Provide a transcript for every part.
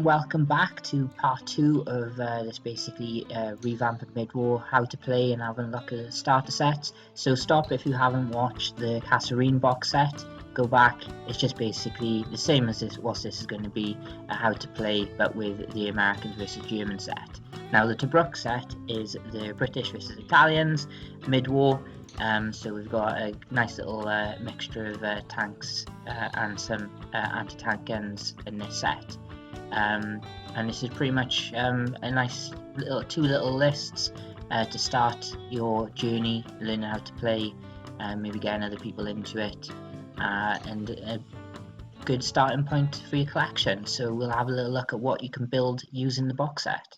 and welcome back to part 2 of this basically revamped mid-war how to play and having a look at the starter sets. So stop if you haven't watched the Kasserine box set, go back. It's just basically the same as what this is going to be, how to play, but with the Americans versus German set. Now the Tobruk set is the British versus Italians mid-war. So we've got a nice little mixture of tanks and some anti-tank guns in this set. And this is pretty much a nice two little lists to start your journey, learning how to play, maybe getting other people into it, and a good starting point for your collection. So we'll have a little look at what you can build using the box set.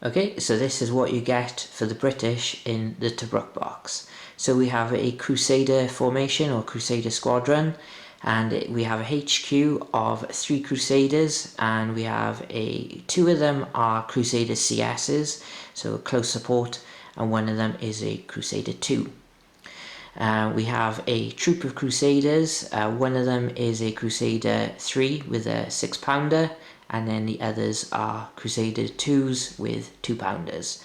Okay, so this is what you get for the British in the Tobruk box. So we have a crusader formation or crusader squadron, and we have a HQ of 3 crusaders, and we have 2 of them are crusader CSs, so close support, and one of them is a crusader 2. We have a troop of crusaders. One of them is a crusader 3 with a 6-pounder, and then the others are crusader 2s with 2-pounders.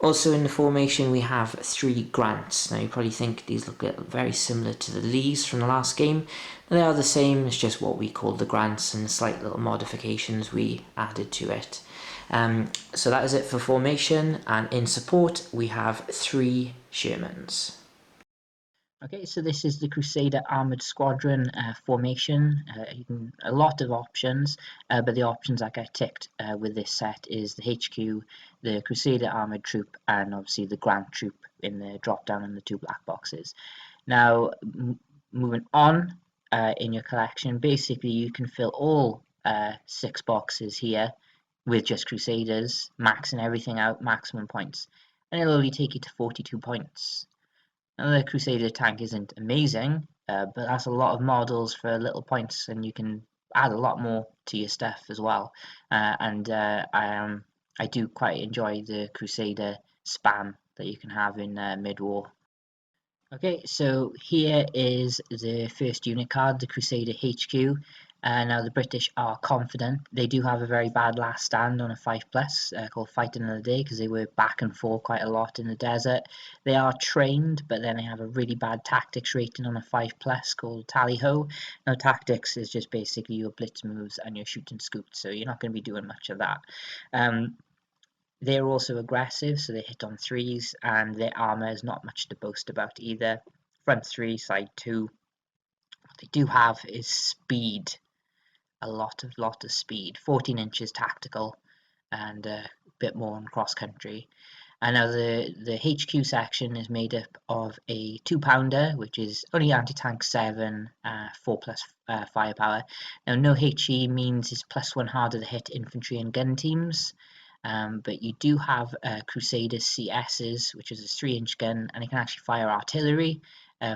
Also in the formation we have 3 grants. Now you probably think these look very similar to the Lees from the last game. They are the same, it's just what we call the grants and slight little modifications we added to it. So that is it for formation, and in support we have 3 Shermans. Okay, so this is the Crusader Armoured Squadron formation. A lot of options, but the options that get ticked with this set is the HQ, the Crusader Armoured Troop, and obviously the Grant Troop in the drop down in the 2 black boxes. Now, moving on in your collection, basically you can fill all 6 boxes here with just Crusaders, maxing everything out, maximum points, and it'll only take you to 42 points. Now the Crusader tank isn't amazing, but that's a lot of models for little points, and you can add a lot more to your stuff as well. I do quite enjoy the Crusader spam that you can have in mid-war. Okay, so here is the first unit card, the Crusader HQ. Now the British are confident. They do have a very bad last stand on a 5+ called Fight Another Day, because they were back and forth quite a lot in the desert. They are trained, but then they have a really bad tactics rating on a 5+ called Tally Ho. Now tactics is just basically your blitz moves and your shooting scoops, so you're not going to be doing much of that. They're also aggressive, so they hit on 3s, and their armor is not much to boast about either. Front 3, side 2. What they do have is speed. A lot of speed, 14 inches tactical, and a bit more on cross country. And now the HQ section is made up of a 2-pounder, which is only anti-tank 7, 4+ firepower. Now no HE means it's +1 harder to hit infantry and gun teams, but you do have Crusader CSs, which is a 3-inch gun, and it can actually fire artillery,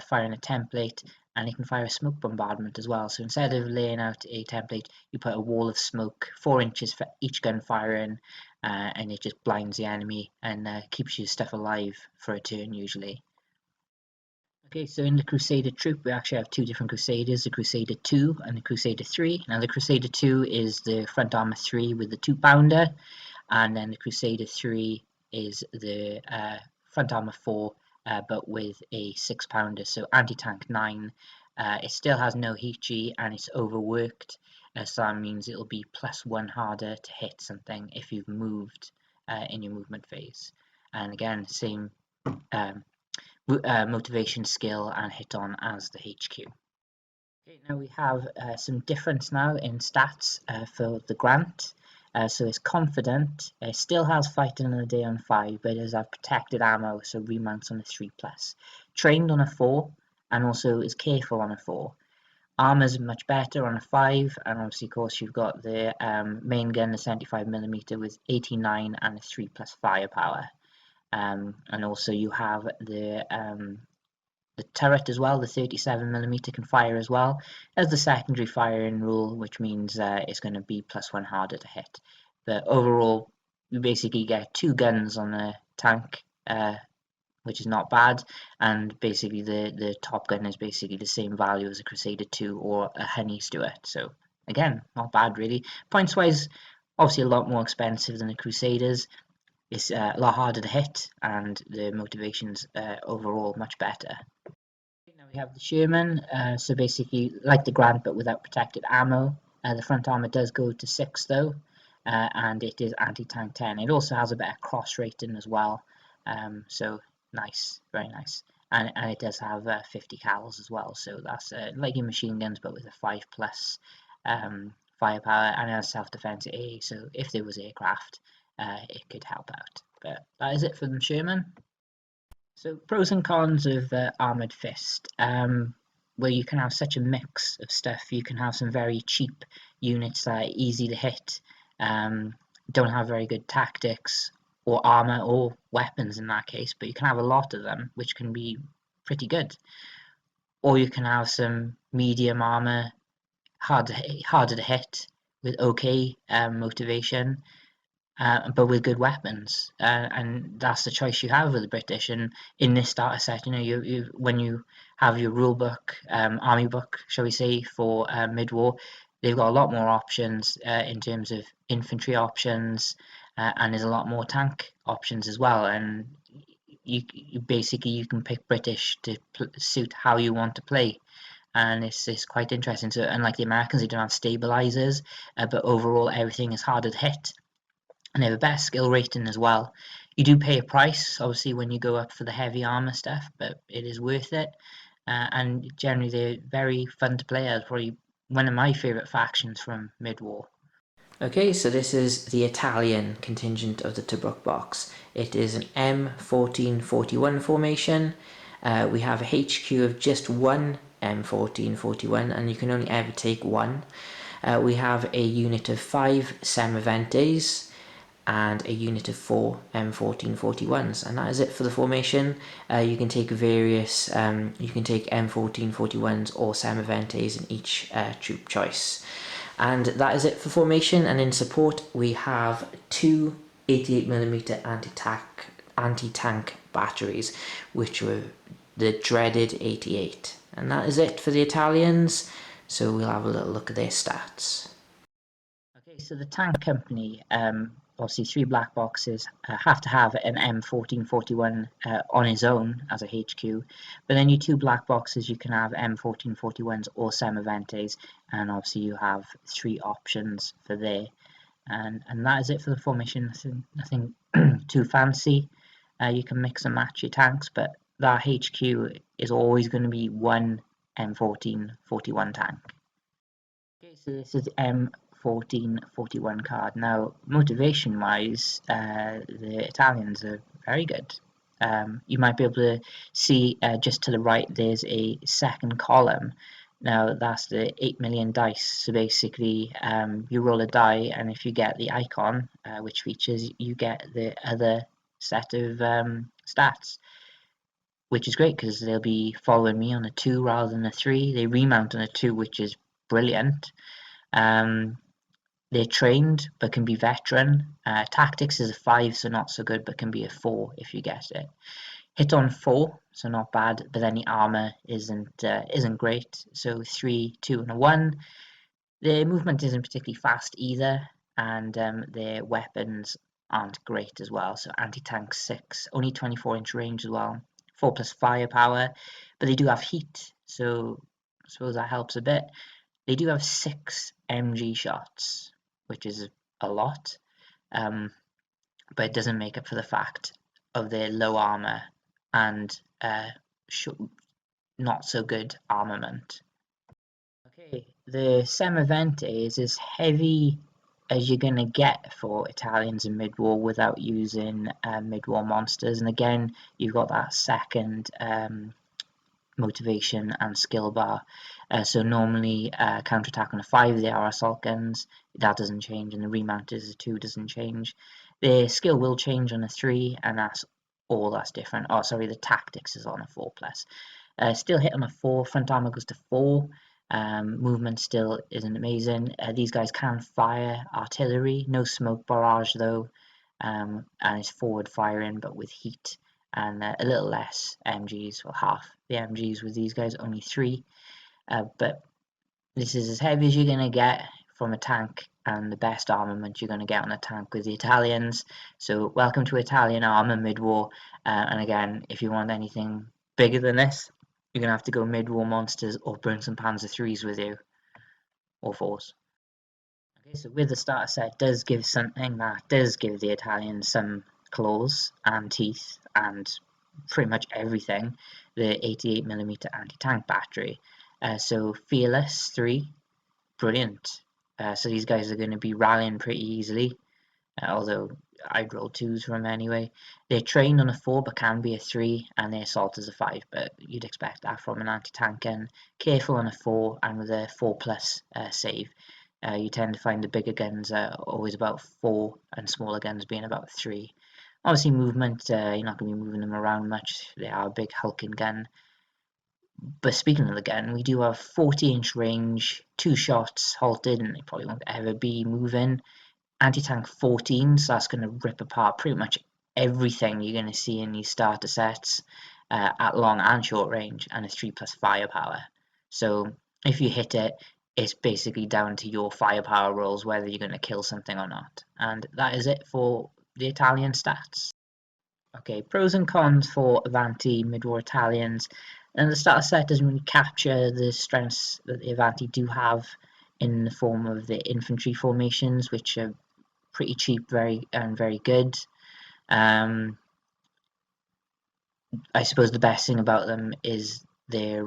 firing a template, and it can fire a smoke bombardment as well. So instead of laying out a template, you put a wall of smoke 4 inches for each gun firing, and it just blinds the enemy and keeps your stuff alive for a turn usually. Okay, so in the Crusader troop, we actually have 2 different Crusaders, the Crusader 2 and the Crusader 3. Now the Crusader 2 is the front armor 3 with the 2-pounder, and then the Crusader 3 is the front armor 4, but with a 6-pounder, so anti-tank 9. It still has no HE, and it's overworked, so that means it'll be +1 harder to hit something if you've moved in your movement phase. And again, same motivation, skill, and hit on as the HQ. Okay, now we have some difference now in stats for the Grant. So it's confident, it still has fighting on a day on 5, but it does have protected ammo, so remounts on a 3+. Trained on a 4, and also is careful on a 4. Armor's much better on a 5, and obviously of course you've got the main gun, the 75mm with 89 and a 3+ firepower. And also you have the turret as well, the 37mm can fire as well as the secondary firing rule, which means it's going to be +1 harder to hit. But overall, you basically get 2 guns on the tank, which is not bad, and basically the top gun is basically the same value as a Crusader 2 or a Honey Stewart. So again, not bad really. Points wise, Obviously a lot more expensive than the Crusaders. It's a lot harder to hit, and the motivation's overall much better. Now we have the Sherman, so basically like the Grant but without protected ammo. The front armor does go to 6 though, and it is anti-tank 10. It also has a better cross rating as well, so nice, very nice. And it does have 50 cals as well, so that's like your machine guns but with a 5+ firepower, and it has self-defense A, so if there was aircraft, it could help out. But that is it for the Sherman. So pros and cons of Armored Fist. Where you can have such a mix of stuff. You can have some very cheap units that are easy to hit, don't have very good tactics or armor or weapons in that case, but you can have a lot of them, which can be pretty good. Or you can have some medium armor, harder to hit with okay motivation, but with good weapons, and that's the choice you have with the British. And in this starter set, you know, you when you have your rule book, army book, shall we say, for mid-war, they've got a lot more options in terms of infantry options, and there's a lot more tank options as well. And you basically you can pick British to suit how you want to play. And it's quite interesting. So unlike the Americans, they don't have stabilizers, but overall everything is harder to hit, and they have a better skill rating as well. You do pay a price, obviously, when you go up for the heavy armor stuff, but it is worth it. And generally, they're very fun to play as. Probably one of my favourite factions from mid-war. Okay, so this is the Italian contingent of the Tobruk box. It is an M1441 formation. We have a HQ of just one M1441, and you can only ever take one. We have a unit of 5 semoventes and a unit of 4 M1441s, and that is it for the formation. You can take various, you can take M1441s or semoventes in each troop choice. And that is it for formation. And in support we have 2 88mm anti-tank batteries, which were the dreaded 88. And that is it for the Italians, so we'll have a little look at their stats. Okay, so the tank company, obviously 3 black boxes, have to have an M1441 on its own as a HQ, but then your 2 black boxes you can have M1441s or semoventes, and obviously you have 3 options for there. And that is it for the formation. Nothing too fancy. You can mix and match your tanks, but that HQ is always going to be one M1441 tank. Okay, so this is M1441 card. Now, motivation-wise, the Italians are very good. You might be able to see just to the right, there's a second column. Now, that's the 8 million dice. So basically, you roll a die, and if you get the icon, which features, you get the other set of stats, which is great because they'll be following me on a 2 rather than a 3. They remount on a 2, which is brilliant. They're trained but can be veteran. Tactics is a 5, so not so good, but can be a 4 if you get it. Hit on 4, so not bad, but then the armor isn't great. So 3, 2, and a 1. Their movement isn't particularly fast either, and their weapons aren't great as well. So anti-tank 6, only 24-inch range as well. 4+ firepower, but they do have heat, so I suppose that helps a bit. They do have 6 MG shots, which is a lot, but it doesn't make up for the fact of their low armor and not so good armament. Okay, the Semovente is as heavy as you're going to get for Italians in mid-war without using mid-war monsters, and again you've got that second motivation and skill bar. So normally counterattack on a 5, they are assault guns, that doesn't change, and the remount is a 2, doesn't change. The skill will change on a 3, and that's all that's different. Oh, sorry, the tactics is on a 4+. Still hit on a 4, front armor goes to 4. Movement still isn't amazing. These guys can fire artillery, no smoke barrage though, and it's forward firing but with heat, and a little less MGs, well half the MGs with these guys, only 3. But this is as heavy as you're going to get from a tank and the best armament you're going to get on a tank with the Italians. So welcome to Italian armor mid-war, and again, if you want anything bigger than this, you're going to have to go mid-war monsters or bring some Panzer 3s with you, or 4s. Okay, so with the starter set does give something that does give the Italians some claws and teeth and pretty much everything, the 88mm anti-tank battery. So Fearless 3, brilliant. So these guys are going to be rallying pretty easily, although I'd roll 2s from them anyway. They're trained on a 4 but can be a 3, and their assault is a 5, but you'd expect that from an anti-tank gun. Careful on a 4 and with a 4+ save. You tend to find the bigger guns are always about 4 and smaller guns being about 3. Obviously movement, you're not going to be moving them around much. They are a big hulking gun. But speaking of the gun, we do have 40-inch range, 2 shots halted, and they probably won't ever be moving. Anti-tank 14, so that's going to rip apart pretty much everything you're going to see in these starter sets at long and short range, and a 3+ firepower. So if you hit it, it's basically down to your firepower rolls whether you're going to kill something or not. And that is it for the Italian stats. Okay, pros and cons for Avanti mid-war Italians. And the starter set doesn't really capture the strengths that the Avanti do have in the form of the infantry formations, which are pretty cheap, very good. I suppose the best thing about them is their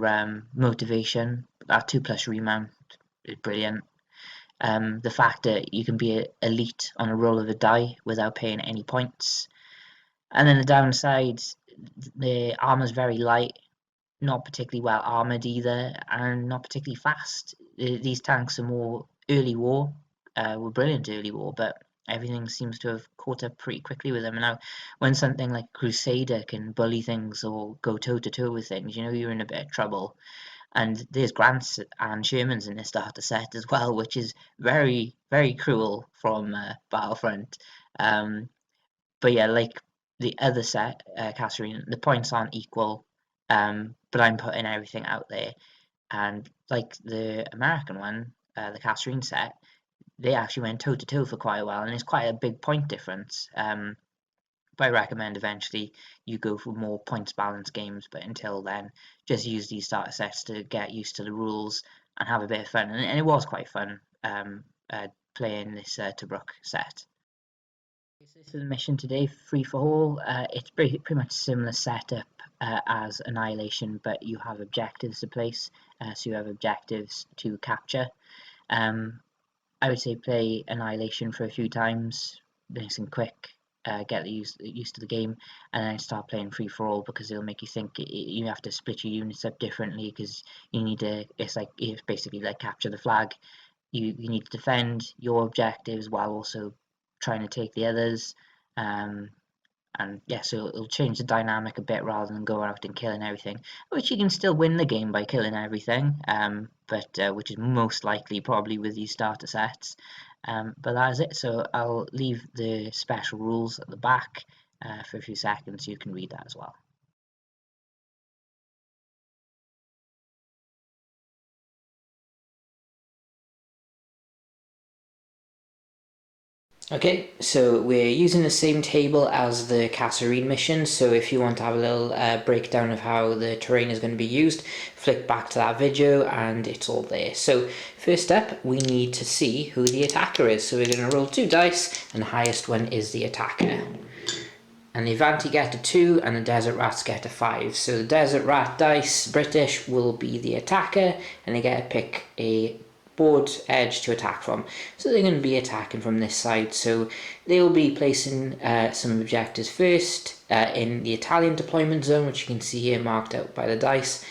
motivation. That 2+ remount is brilliant. The fact that you can be elite on a roll of a die without paying any points. And then the downside, the armor's very light, not particularly well armored either, and not particularly fast. These tanks are more early war, were brilliant early war, but everything seems to have caught up pretty quickly with them. And now, when something like Crusader can bully things or go toe-to-toe with things, you know you're in a bit of trouble. And there's Grants and Shermans in this starter set as well, which is very, very cruel from Battlefront. But yeah, like the other set, Kasserine, the points aren't equal, but I'm putting everything out there. And like the American one, the Kasserine set, they actually went toe-to-toe for quite a while, and it's quite a big point difference. But I recommend eventually you go for more points balanced games, but until then, just use these starter sets to get used to the rules and have a bit of fun. And it was quite fun playing this Tobruk set. So this is the mission today, free for all. It's pretty much similar setup as Annihilation, but you have objectives to place, so you have objectives to capture. I would say play Annihilation for a few times, nice and quick, get used to the game, and then start playing free for all, because it'll make you think you have to split your units up differently, because you need to, it's basically like capture the flag. You need to defend your objectives while also trying to take the others, and yeah, so it'll change the dynamic a bit rather than go out and killing everything, which you can still win the game by killing everything, but which is most likely probably with these starter sets. But that is it, so I'll leave the special rules at the back for a few seconds so you can read that as well. Okay, so we're using the same table as the Kasserine mission, so if you want to have a little breakdown of how the terrain is going to be used, flick back to that video and it's all there. So first up, we need to see who the attacker is. So we're going to roll 2 dice, and the highest one is the attacker. And the Avanti get a 2 and the Desert Rats get a 5. So the Desert Rat dice, British, will be the attacker, and they get to pick a board edge to attack from. So they're going to be attacking from this side, so they'll be placing some objectives first in the Italian deployment zone, which you can see here marked out by the dice,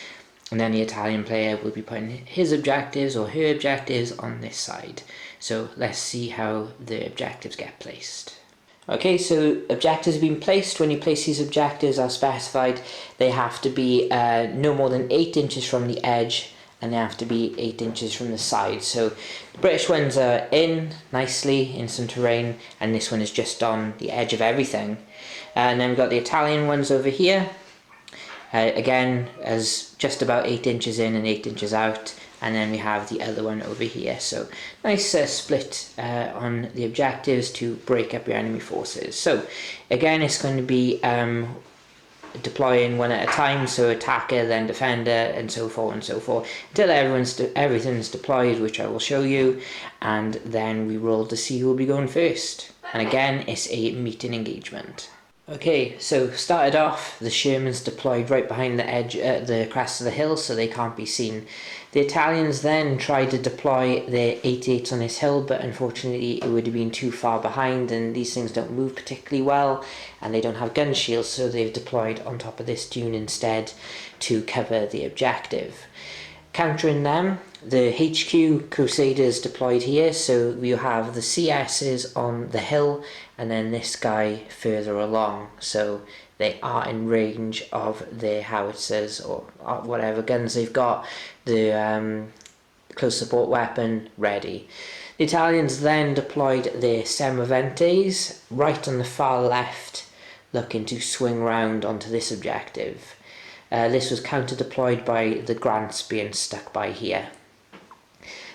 and then the Italian player will be putting his objectives or her objectives on this side. So let's see how the objectives get placed. Okay, so objectives have been placed. When you place these objectives as specified, they have to be no more than 8 inches from the edge, and they have to be 8 inches from the side. So the British ones are in nicely in some terrain, and this one is just on the edge of everything. And then we've got the Italian ones over here, again as just about 8 inches in and 8 inches out, and then we have the other one over here. So nice split on the objectives to break up your enemy forces. So again, it's going to be deploying one at a time, so attacker, then defender, and so forth and so forth, until everything's deployed, which I will show you, and then we roll to see who will be going first. And again, it's a meeting engagement. Okay, so started off, the Shermans deployed right behind the edge, the crest of the hill, so they can't be seen. The Italians then tried to deploy their 88s on this hill, but unfortunately it would have been too far behind, and these things don't move particularly well, and they don't have gun shields, so they've deployed on top of this dune instead to cover the objective. Countering them, the HQ Crusaders deployed here, so we have the CSs on the hill and then this guy further along, so they are in range of their howitzers or whatever guns they've got, the close support weapon ready. The Italians then deployed their semoventes right on the far left, looking to swing round onto this objective. This was counter-deployed by the Grants being stuck by here.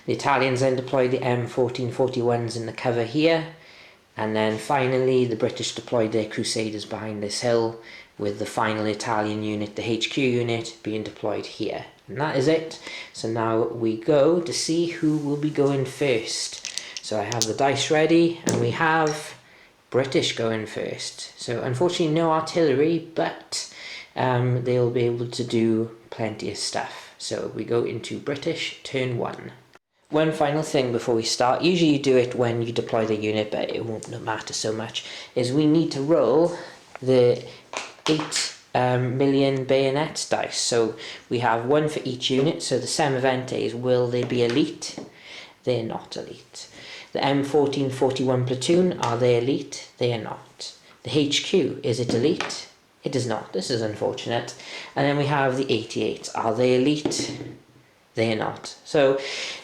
The Italians then deployed the M1441s in the cover here, and then finally the British deployed their Crusaders behind this hill, with the final Italian unit, the HQ unit, being deployed here. And that is it. So now we go to see who will be going first. So I have the dice ready, and we have British going first. So unfortunately no artillery, but they'll be able to do plenty of stuff. So we go into British turn 1. One final thing before we start, usually you do it when you deploy the unit, but it won't matter so much, is we need to roll the 8 million bayonets dice. So we have one for each unit, so the semoventes, will they be elite? They're not elite. The M1441 platoon, are they elite? They are not. The HQ, is it elite? It is not. This is unfortunate. And then we have the 88. Are they elite? They are not. So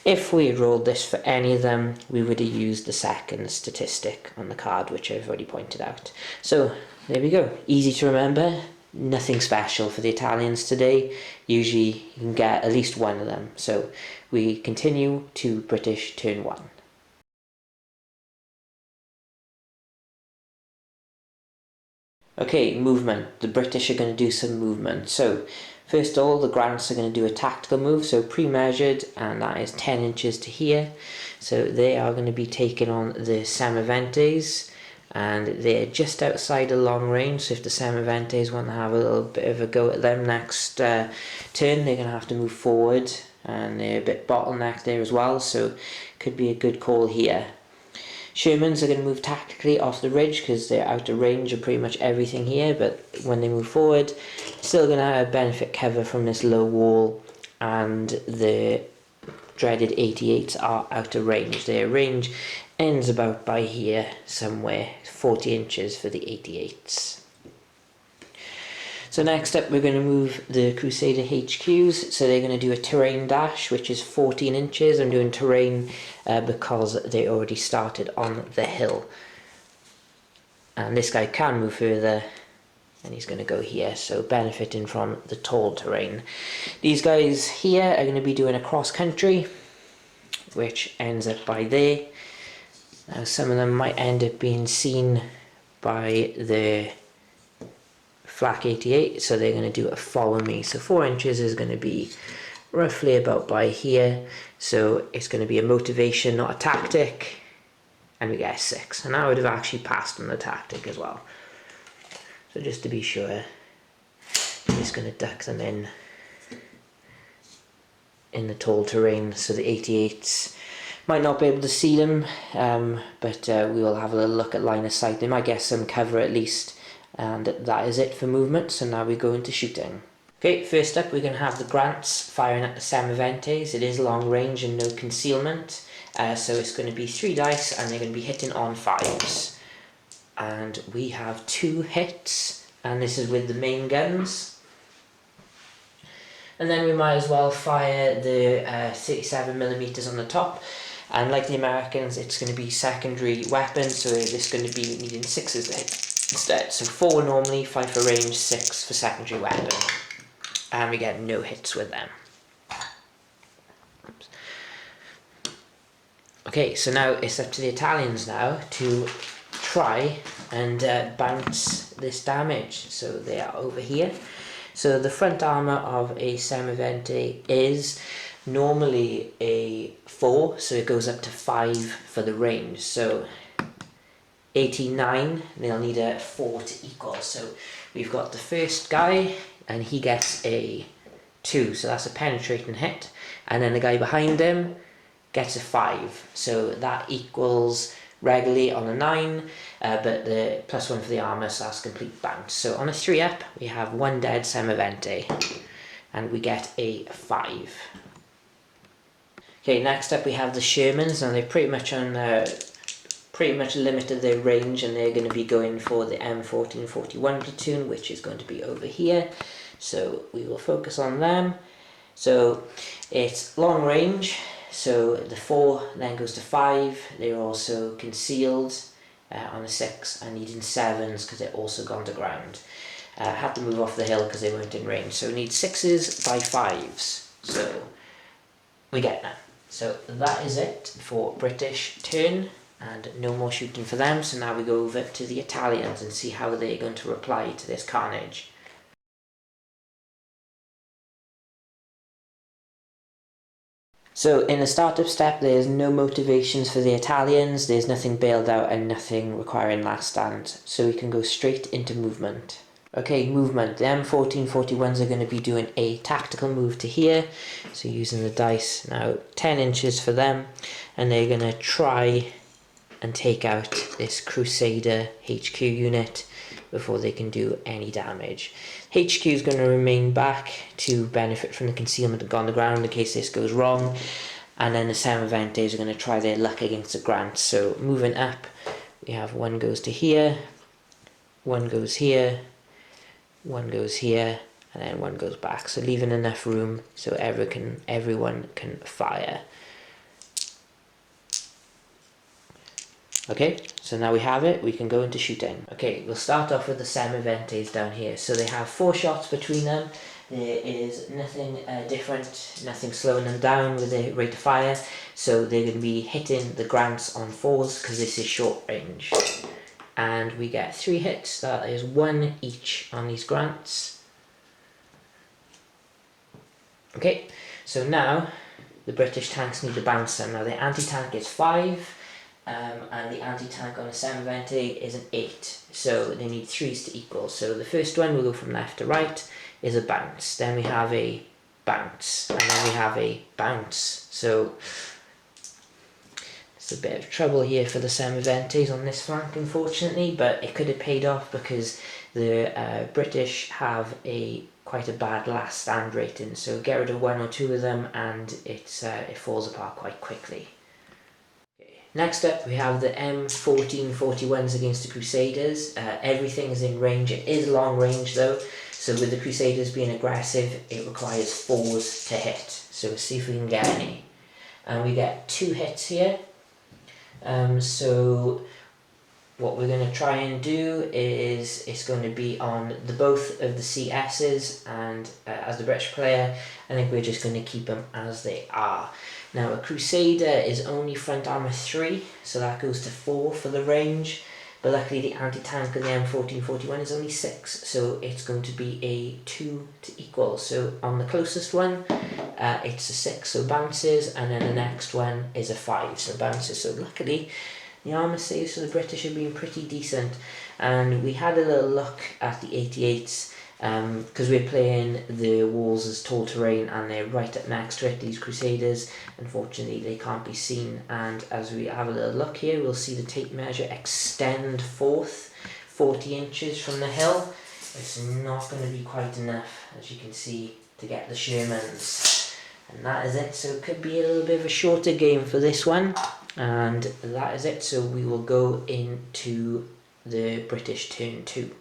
if we had rolled this for any of them, we would have used the second statistic on the card, which I've already pointed out. So there we go. Easy to remember. Nothing special for the Italians today. Usually you can get at least one of them. So we continue to British turn 1. Okay, movement. The British are going to do some movement. So first of all, the Grants are going to do a tactical move, so pre-measured, and that is 10 inches to here. So they are going to be taking on the semoventes, and they're just outside the long range, so if the semoventes want to have a little bit of a go at them next turn, they're going to have to move forward, and they're a bit bottlenecked there as well, so could be a good call here. Shermans are going to move tactically off the ridge because they're out of range of pretty much everything here, but when they move forward, still going to benefit cover from this low wall, and the dreaded 88s are out of range. Their range ends about by here somewhere, 40 inches for the 88s. So next up we're going to move the Crusader HQs, so they're going to do a terrain dash, which is 14 inches. I'm doing terrain because they already started on the hill. And this guy can move further, and he's going to go here, so benefiting from the tall terrain. These guys here are going to be doing a cross country, which ends up by there. Now some of them might end up being seen by the flak 88, so they're going to do a follow me. So 4 inches is going to be roughly about by here, so it's going to be a motivation, not a tactic, and we get a 6, and I would have actually passed on the tactic as well. So just to be sure, I'm just going to duck them in the tall terrain, so the 88s might not be able to see them, but we will have a little look at line of sight. They might get some cover at least. And that is it for movement, so now we go into shooting. Okay, first up we're going to have the Grants firing at the semoventes. It is long range and no concealment, so it's going to be 3 dice and they're going to be hitting on 5s. And we have 2 hits, and this is with the main guns. And then we might as well fire the 37mm on the top. And like the Americans, it's going to be secondary weapon, so it's going to be needing 6s instead. So 4 normally, 5 for range, 6 for secondary weapon. And we get no hits with them. Okay, so now it's up to the Italians now to try and bounce this damage. So they are over here. So the front armor of a semovente is normally a 4, so it goes up to 5 for the range. So 89, they'll need a 4 to equal. So we've got the first guy, and he gets a 2, so that's a penetrating hit. And then the guy behind him gets a 5, so that equals regularly on a 9, but the +1 for the armor, so that's complete bounce. So on a 3 up, we have 1 dead semovente, and we get a 5. Okay, next up we have the Shermans, and they're pretty much limited their range, and they're going to be going for the M1441 platoon, which is going to be over here. So we will focus on them. So it's long range, so the 4 then goes to 5. They're also concealed on a 6 and needing 7s because they're also gone to ground. Had to move off the hill because they weren't in range, so we need 6s by 5s. So we get that. So that is it for British turn, and no more shooting for them. So now we go over to the Italians and see how they're going to reply to this carnage. So in the startup step, there's no motivations for the Italians, there's nothing bailed out and nothing requiring last stand, so we can go straight into movement. Okay, movement. The M1441s are going to be doing a tactical move to here, so using the dice now 10 inches for them, and they're going to try and take out this Crusader HQ unit before they can do any damage. HQ is going to remain back to benefit from the concealment on the ground in case this goes wrong, and then the semoventes are going to try their luck against the grants. So moving up, we have 1 goes to here, 1 goes here, 1 goes here, and then 1 goes back, so leaving enough room so everyone can fire. Okay, so now we have it, we can go into shooting. Okay, we'll start off with the semoventes down here. So they have 4 shots between them. There is nothing different, nothing slowing them down with their rate of fire. So they're going to be hitting the grants on 4s because this is short range. And we get 3 hits, that is 1 each on these grants. Okay, so now the British tanks need to bounce them. Now the anti-tank is 5. And the anti-tank on a semovente is an 8, so they need 3s to equal. So the first one will go from left to right, is a bounce, then we have a bounce, and then we have a bounce. So it's a bit of trouble here for the semoventes on this flank, unfortunately, but it could have paid off because the British have quite a bad last stand rating, so get rid of 1 or 2 of them and it falls apart quite quickly. Next up, we have the M1441s against the Crusaders. Everything is in range. It is long range though, so with the Crusaders being aggressive, it requires 4s to hit. So we'll see if we can get any. And we get 2 hits here. So what we're going to try and do is it's going to be on both of the CSs, and as the British player, I think we're just going to keep them as they are. Now a Crusader is only front armor 3, so that goes to 4 for the range, but luckily the anti-tank on the M1441 is only 6, so it's going to be a 2 to equal. So on the closest one, it's a 6, so bounces, and then the next one is a 5, so bounces. So luckily the armor saves for the British have been pretty decent, and we had a little look at the 88s, because we're playing the walls as tall terrain and they're right up next to it, these Crusaders. Unfortunately they can't be seen, and as we have a little look here, we'll see the tape measure extend forth 40 inches from the hill. It's not going to be quite enough, as you can see, to get the Shermans, and that is it. So it could be a little bit of a shorter game for this one, and that is it. So we will go into the British turn 2.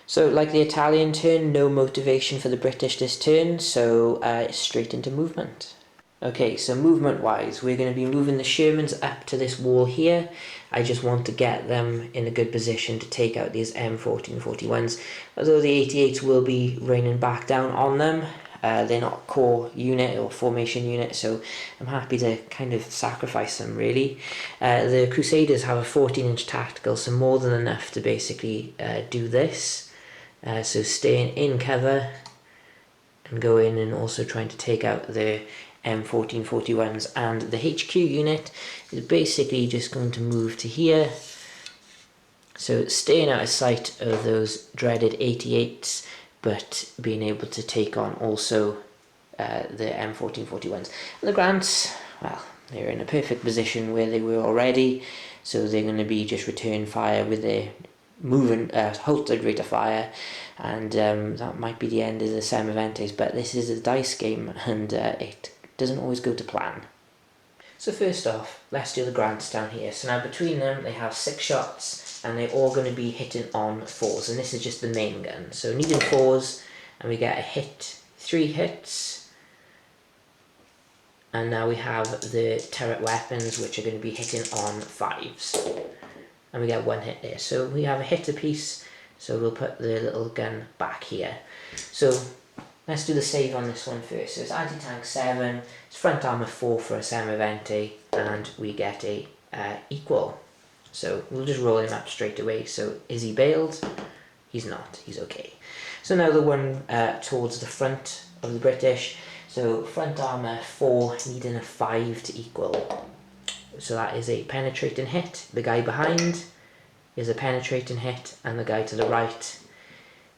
So like the Italian turn, no motivation for the British this turn, so straight into movement. Okay, so movement wise, we're going to be moving the Shermans up to this wall here. I just want to get them in a good position to take out these M1441s, although the 88s will be raining back down on them. They're not a core unit or formation unit, so I'm happy to kind of sacrifice them really. The Crusaders have a 14-inch tactical, so more than enough to basically do this. So staying in cover and go in and also trying to take out the M1441s, and the HQ unit is basically just going to move to here. So staying out of sight of those dreaded 88s, but being able to take on also the M1441s. And the Grants, well, they're in a perfect position where they were already, so they're going to be just return fire with their moving halted rate of fire, and that might be the end of the semoventes, but this is a dice game and it doesn't always go to plan. So first off, let's do the Grants down here. So now between them they have 6 shots and they're all going to be hitting on 4s, and this is just the main gun. So needing 4s, and we get a hit, 3 hits, and now we have the turret weapons which are going to be hitting on 5s, and we get 1 hit there. So we have a hit apiece, so we'll put the little gun back here. So let's do the save on this one first. So it's anti-tank 7, it's front armor 4 for a semovente, and we get a equal. So we'll just roll him up straight away. So is he bailed? He's not, he's okay. So now the one towards the front of the British. So front armor 4, needing a 5 to equal. So that is a penetrating hit. The guy behind is a penetrating hit, and the guy to the right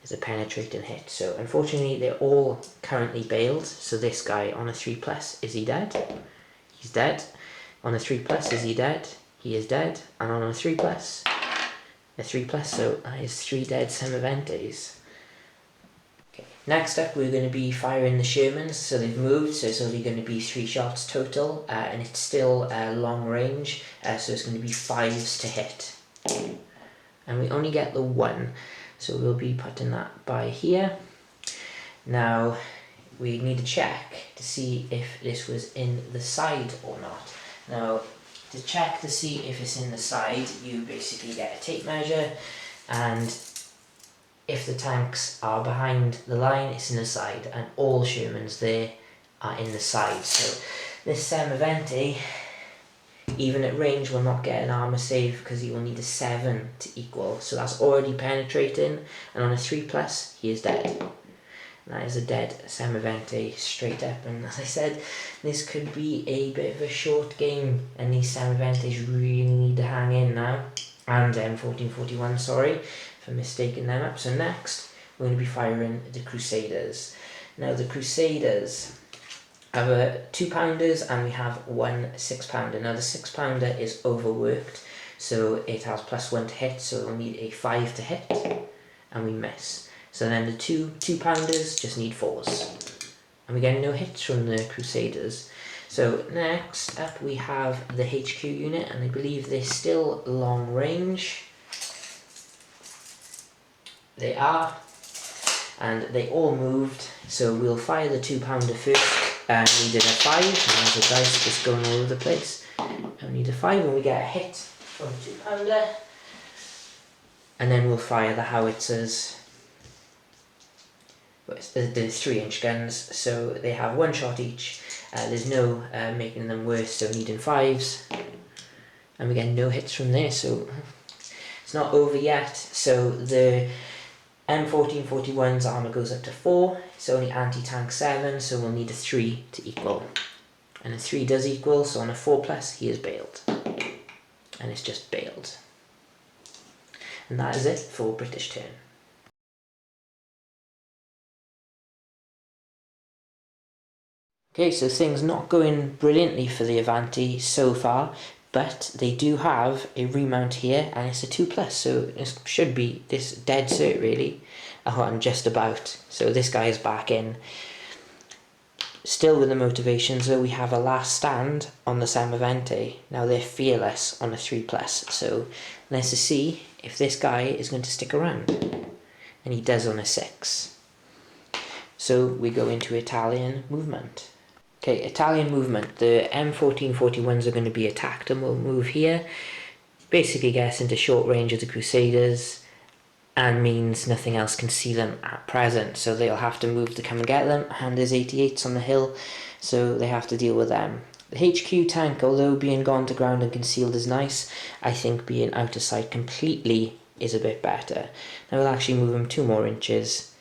is a penetrating hit. So unfortunately they're all currently bailed. So this guy on a 3+, is he dead? He's dead. On a 3+, is he dead? He is dead. And on a 3+, a 3+, so that is 3 dead semoventes. Okay. Next up we're going to be firing the Shermans. So they've moved, so it's only going to be 3 shots total, and it's still long range, so it's going to be 5s to hit. And we only get the 1. So we'll be putting that by here. Now we need to check to see if this was in the side or not. Now to check to see if it's in the side, you basically get a tape measure, and if the tanks are behind the line, it's in the side, and all Shermans there are in the side. So this semovente, even at range, will not get an armor save because he will need a 7 to equal. So that's already penetrating, and on a 3+, he is dead. And that is a dead semovente straight up. And as I said, this could be a bit of a short game, and these semoventes really need to hang in now. And M1441, sorry for mistaking them up. So next, we're going to be firing the Crusaders. Now the Crusaders have a 2-pounders, and we have 1 6-pounder. Now the 6-pounder is overworked, so it has +1 to hit, so we'll need a 5 to hit, and we miss. So then the 2-pounders just need 4s, and we get no hits from the Crusaders. So next up we have the HQ unit, and I believe they're still long range. They are, and they all moved, so we'll fire the 2-pounder first. We did a 5, and there's the dice just going all over the place. And we need a 5, and we get a hit from the 2-pounder. And then we'll fire the howitzers. But they're 3-inch guns, so they have 1 shot each. There's no making them worse, so needing 5s. And we get no hits from there, so it's not over yet. So the M1441's armor goes up to 4, it's only anti-tank 7, so we'll need a 3 to equal. And a 3 does equal, so on a 4+, he is bailed. And it's just bailed. And that is it for British turn. Okay, so things not going brilliantly for the Avanti so far, but they do have a remount here, and it's a 2+, so it should be this dead cert really. And just about. So this guy is back in. Still with the motivation, so we have a last stand on the semovente. Now they're fearless on a 3+, so let's see if this guy is going to stick around. And he does on a 6. So we go into Italian movement. Okay, Italian movement. The M1441s are going to be attacked, and we'll move here. Basically get us into short range of the Crusaders. and means nothing else can see them at present, so they'll have to move to come and get them, and there's 88s on the hill, so they have to deal with them. The HQ tank, although being gone to ground and concealed is nice, I think being out of sight completely is a bit better. Now we'll actually move him 2 more inches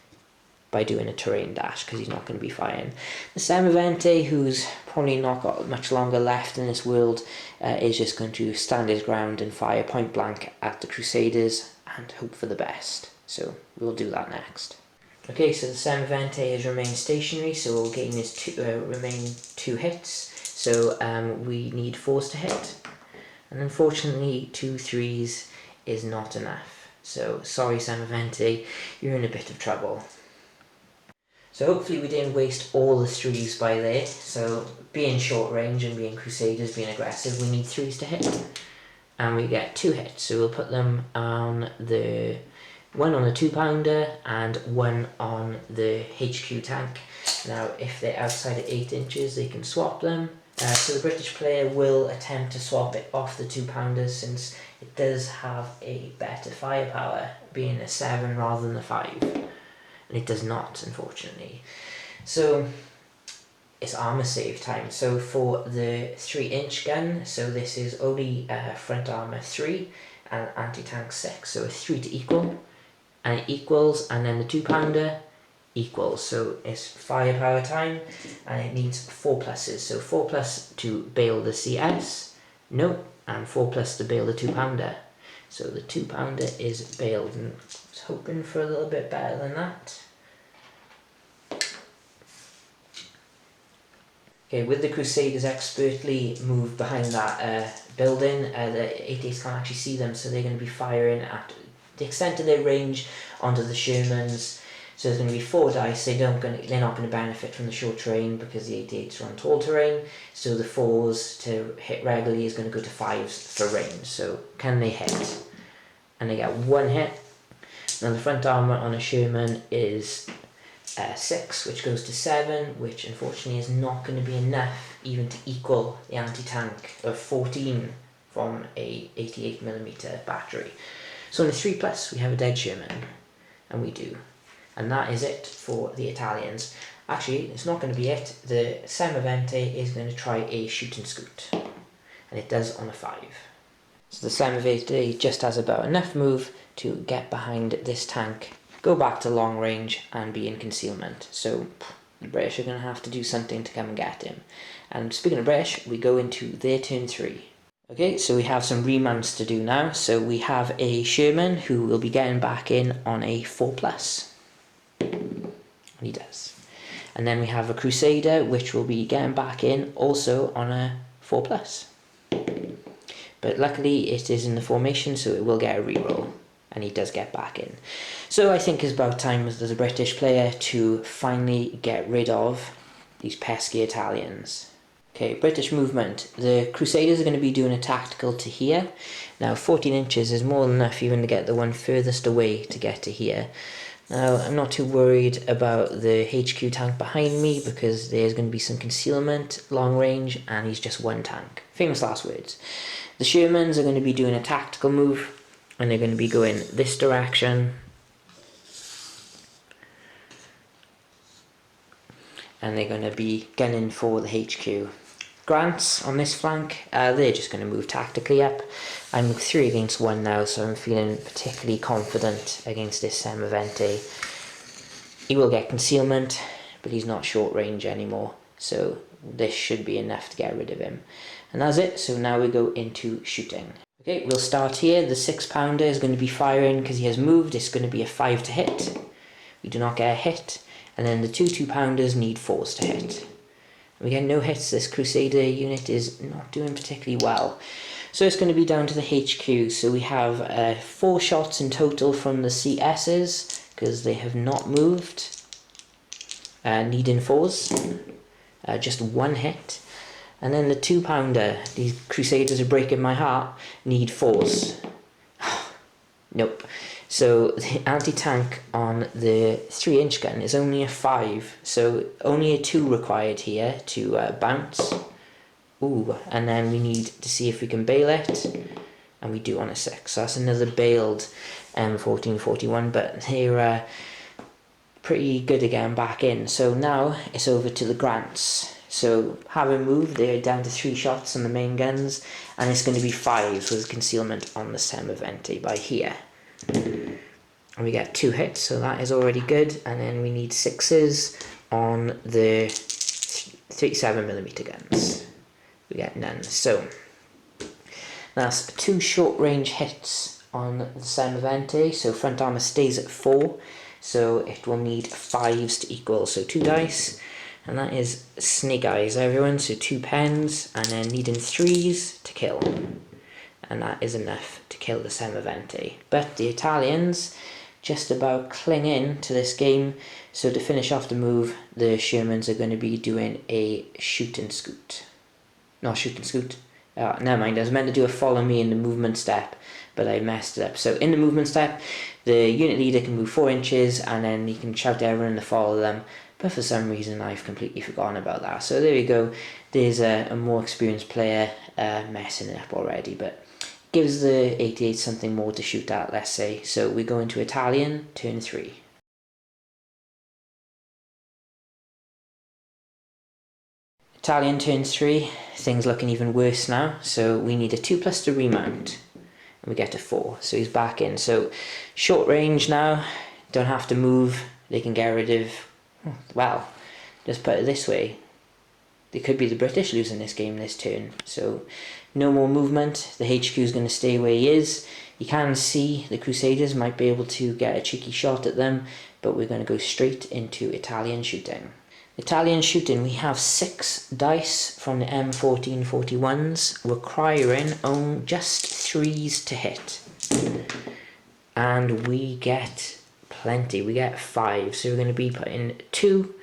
by doing a terrain dash, because he's not going to be firing. The semovente, who's probably not got much longer left in this world, is just going to stand his ground and fire point blank at the Crusaders and hope for the best. So we'll do that next. Okay, so the semovente has remained stationary, so we'll gain his remaining 2 hits. So we need 4s to hit, and unfortunately 2 3s is not enough. So sorry semovente, you're in a bit of trouble. So hopefully we didn't waste all the 3s by there. So being short range and being Crusaders, being aggressive, we need 3s to hit. And we get 2 hits, so we'll put them on the 1 on the 2-pounder and 1 on the HQ tank. Now if they're outside of 8 inches they can swap them. So the British player will attempt to swap it off the 2-pounders, since it does have a better firepower, being a 7 rather than a 5. And it does not, unfortunately. So it's armor save time. So for the 3-inch gun, so this is only front armor 3 and anti-tank 6, so a 3 to equal, and it equals, and then the 2-pounder equals, so it's firepower time, and it needs 4 pluses. So 4 plus to bail the CS, no, and 4 plus to bail the 2-pounder. So the 2-pounder is bailed, and I was hoping for a little bit better than that. Okay, with the Crusaders expertly moved behind that building, the 88s can't actually see them, so they're going to be firing at the extent of their range onto the Shermans. So there's going to be 4 dice. They're not going to benefit from the short terrain because the 88s are on tall terrain. So the 4s to hit regularly is going to go to 5s for range. So can they hit? And they get 1 hit. Now the front armor on a Sherman is 6, which goes to 7, which unfortunately is not going to be enough even to equal the anti-tank of 14 from a 88mm battery. So on a 3 plus we have a dead Sherman, and we do. And that is it for the Italians. Actually, it's not going to be it. The semovente is going to try a shoot and scoot, and it does on a 5. So the semovente just has about enough move to get behind this tank, go back to long range and be in concealment. So the British are going to have to do something to come and get him. And speaking of British, we go into their turn 3. Okay, so we have some remounts to do now. So we have a Sherman who will be getting back in on a 4 plus. And he does. And then we have a Crusader which will be getting back in also on a 4 plus. But luckily it is in the formation, so it will get a reroll. And he does get back in. So I think it's about time as a British player to finally get rid of these pesky Italians. Okay, British movement. The Crusaders are going to be doing a tactical to here. Now 14 inches is more than enough even to get the one furthest away to get to here. Now I'm not too worried about the HQ tank behind me because there's going to be some concealment, long range, and he's just 1 tank. Famous last words. The Shermans are going to be doing a tactical move, and they're going to be going this direction, and they're going to be gunning for the HQ. Grants on this flank, they're just going to move tactically up. I'm 3 against 1 now, so I'm feeling particularly confident against this semovente. He will get concealment, but he's not short range anymore, so this should be enough to get rid of him. And that's it, so now we go into shooting. Okay, we'll start here. The 6-pounder is going to be firing because he has moved. It's going to be a 5 to hit. We do not get a hit. And then the 2 2-pounders need 4s to hit. We get no hits. This Crusader unit is not doing particularly well. So it's going to be down to the HQ. So we have 4 shots in total from the CSs because they have not moved. Needing 4s. Just 1 hit. And then the 2-pounder, these Crusaders are breaking my heart, need 4s. Nope. So the anti-tank on the 3-inch gun is only a 5, so only a 2 required here to bounce. Ooh, and then we need to see if we can bail it. and we do on a 6. So that's another bailed M1441, but they're pretty good again back in. So now it's over to the grants. So having moved, they're down to 3 shots on the main guns, and it's going to be 5s with concealment on the semovente by here. And we get 2 hits, so that is already good, and then we need 6s on the 37mm guns. We get none. So that's 2 short range hits on the semovente, so front armor stays at 4, so it will need 5s to equal, so 2 dice, and that is snake eyes everyone, so 2 pens, and then needing 3s to kill, and that is enough to kill the semovente. But the Italians just about cling in to this game, so to finish off the move, the Shermans are going to be doing a shoot and scoot. Not shoot and scoot. Never mind, I was meant to do a follow me in the movement step, but I messed it up. So in the movement step, the unit leader can move 4 inches, and then he can shout to everyone to follow them, but for some reason I've completely forgotten about that. So there we go, there's a more experienced player messing it up already, but gives the 88 something more to shoot at, let's say. So we go into Italian, turn 3. Italian turns 3, things looking even worse now, so we need a 2+ to remount, and we get a 4, so he's back in. So short range now, don't have to move, they can get rid of, well, just put it this way, it could be the British losing this game this turn, so no more movement, the HQ is going to stay where he is. You can see the Crusaders might be able to get a cheeky shot at them, but we're going to go straight into Italian shooting. Italian shooting, we have 6 dice from the M1441s, requiring just 3s to hit. And we get plenty, we get 5, so we're going to be putting 2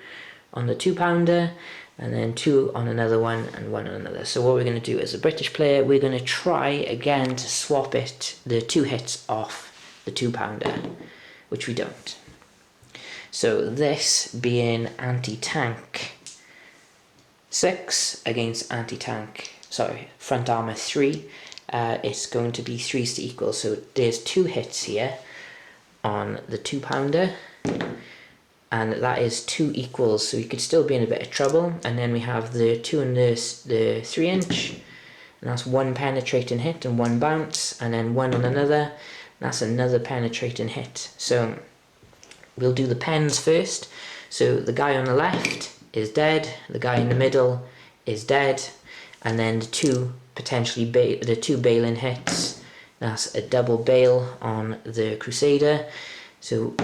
on the 2-pounder, and then 2 on another one, and 1 on another. So what we're going to do as a British player, we're going to try again to swap the 2 hits off the 2-pounder, which we don't. So this being anti-tank 6 against front armor 3, it's going to be 3s to equal. So there's 2 hits here on the 2-pounder, and that is 2 equals, so we could still be in a bit of trouble. And then we have the 2 and the 3-inch, and that's 1 penetrating hit and 1 bounce, and then 1 on another, and that's another penetrating hit. So we'll do the pens first. So the guy on the left is dead, the guy in the middle is dead, and then the 2 the 2 bailing hits, that's a double bail on the Crusader. So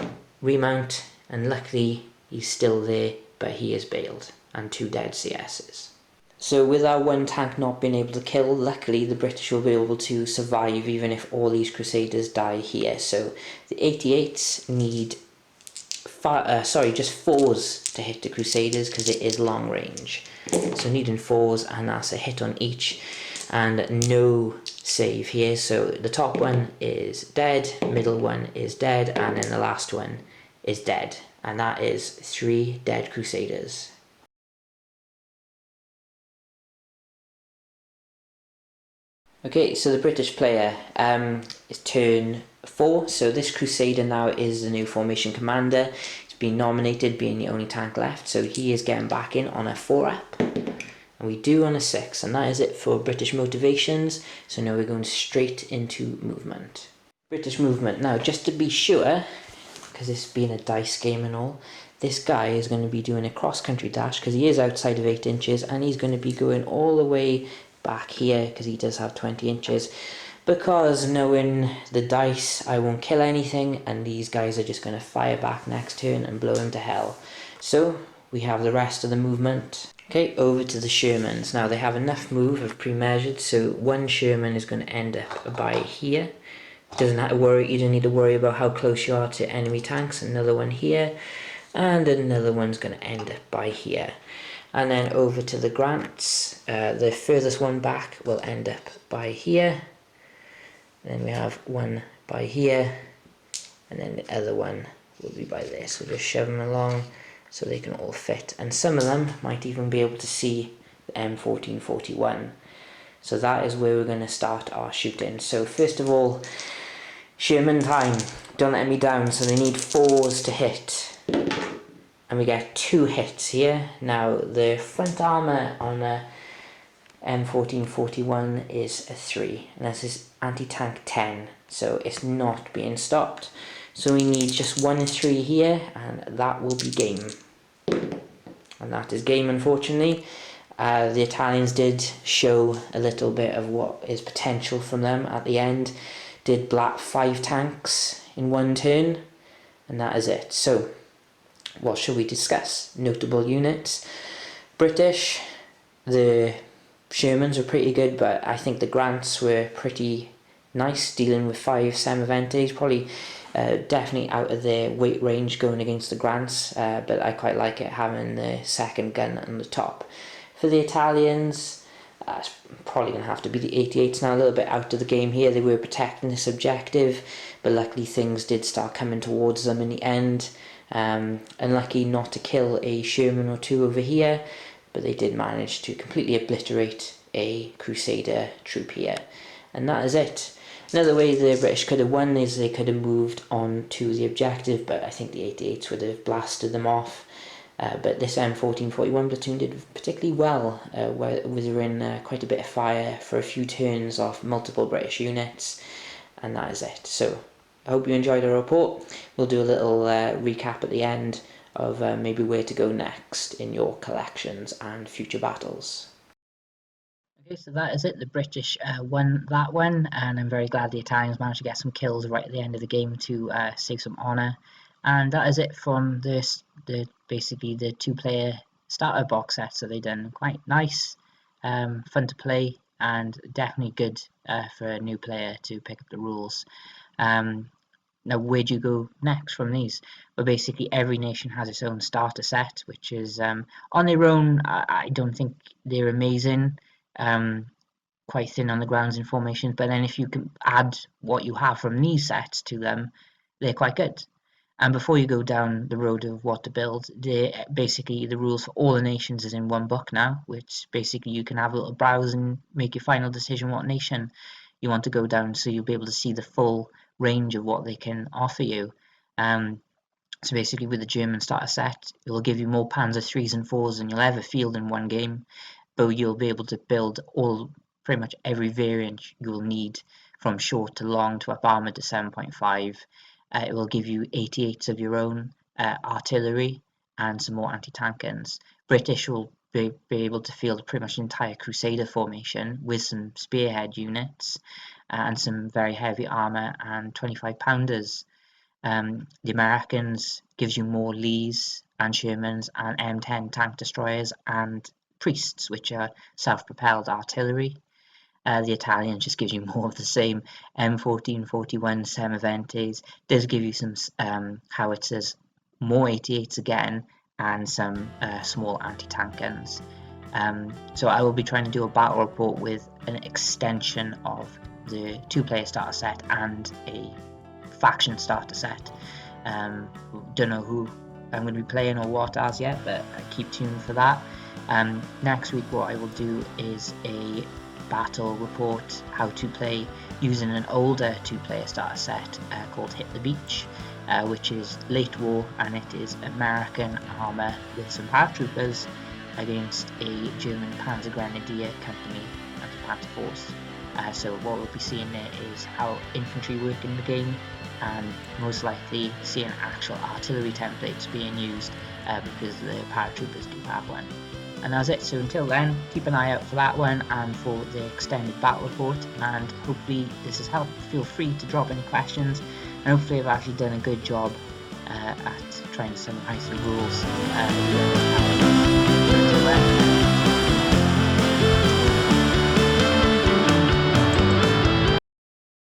remount, and luckily he's still there, but he is bailed, and 2 dead CSs. So with our 1 tank not being able to kill, luckily the British will be able to survive even if all these Crusaders die here. So the 88s need just 4s to hit the Crusaders because it is long range. So needing 4s, and that's a hit on each, and no save here. So the top one is dead, middle one is dead, and then the last one is dead, and that is 3 dead Crusaders. Okay, so the British player is turn 4, so this Crusader now is the new formation commander. He's been nominated, being the only tank left, so he is getting back in on a 4-up, and we do on a 6, and that is it for British motivations. So now we're going straight into movement. British movement, now just to be sure, because it's been a dice game and all, this guy is going to be doing a cross-country dash because he is outside of 8 inches, and he's going to be going all the way back here because he does have 20 inches. Because knowing the dice, I won't kill anything, and these guys are just going to fire back next turn and blow him to hell. So we have the rest of the movement. Okay, over to the Shermans. Now they have enough move of pre-measured, so 1 Sherman is going to end up by here. Doesn't have to worry, you don't need to worry about how close you are to enemy tanks. Another one here, and another one's going to end up by here. And then over to the grants, the furthest one back will end up by here. Then we have one by here, and then the other one will be by this. We'll just shove them along so they can all fit, and some of them might even be able to see the M1441. So that is where we're going to start our shooting. So first of all, Sherman time. Don't let me down. So they need 4s to hit. And we get 2 hits here. Now the front armour on a M1441 is a 3. And this is anti-tank 10. So it's not being stopped. So we need just 1 3 here, and that will be game. And that is game, unfortunately. The Italians did show a little bit of what is potential from them at the end. Did blat 5 tanks in 1 turn, and that is it. So, what shall we discuss? Notable units. British, the Shermans were pretty good, but I think the Grants were pretty nice, dealing with 5 semoventes. Probably definitely out of their weight range going against the Grants, but I quite like it having the second gun on the top. For the Italians, it's probably going to have to be the 88s now, a little bit out of the game here. They were protecting this objective, but luckily things did start coming towards them in the end. Unlucky not to kill a Sherman or 2 over here, but they did manage to completely obliterate a Crusader troop here. And that is it. Another way the British could have won is they could have moved on to the objective, but I think the 88s would have blasted them off. But this M1441 platoon did particularly well, where we were in quite a bit of fire for a few turns off multiple British units, and that is it. So I hope you enjoyed our report. We'll do a little recap at the end of maybe where to go next in your collections and future battles. Okay, so that is it. The British won that one, and I'm very glad the Italians managed to get some kills right at the end of the game to save some honour. And that is it from this, basically the 2-player starter box set. So they done quite nice, fun to play, and definitely good for a new player to pick up the rules. Now, where do you go next from these? Well, basically every nation has its own starter set, which is on their own. I don't think they're amazing. Quite thin on the grounds in formations, but then if you can add what you have from these sets to them, they're quite good. And before you go down the road of what to build, basically the rules for all the nations is in one book now, which basically you can have a little browse and make your final decision what nation you want to go down, so you'll be able to see the full range of what they can offer you. So basically with the German starter set, it will give you more Panzer 3s and 4s than you'll ever field in one game, but you'll be able to build pretty much every variant you will need, from short to long to up armored to 7.5. It will give you 88s of your own, artillery, and some more anti-tank guns. British will be able to field pretty much an entire Crusader formation with some spearhead units and some very heavy armour and 25-pounders. The Americans gives you more Lees and Shermans and M10 tank destroyers and priests, which are self-propelled artillery. The Italian just gives you more of the same. M1441 semoventes does give you some howitzers, more 88s again, and some small anti-tank guns. So I will be trying to do a battle report with an extension of the 2-player starter set and a faction starter set. Don't know who I'm going to be playing or what as yet, but keep tuned for that. Next week what I will do is a battle report, how to play using an older 2-player starter set called Hit the Beach, which is late war, and it is American armour with some paratroopers against a German Panzer Grenadier company and a Panther force. So what we'll be seeing there is how infantry work in the game, and most likely seeing actual artillery templates being used, because the paratroopers do have one. And that's it. So until then, keep an eye out for that one and for the extended battle report, and hopefully this has helped. Feel free to drop any questions, and hopefully I've actually done a good job at trying to summarize the rules.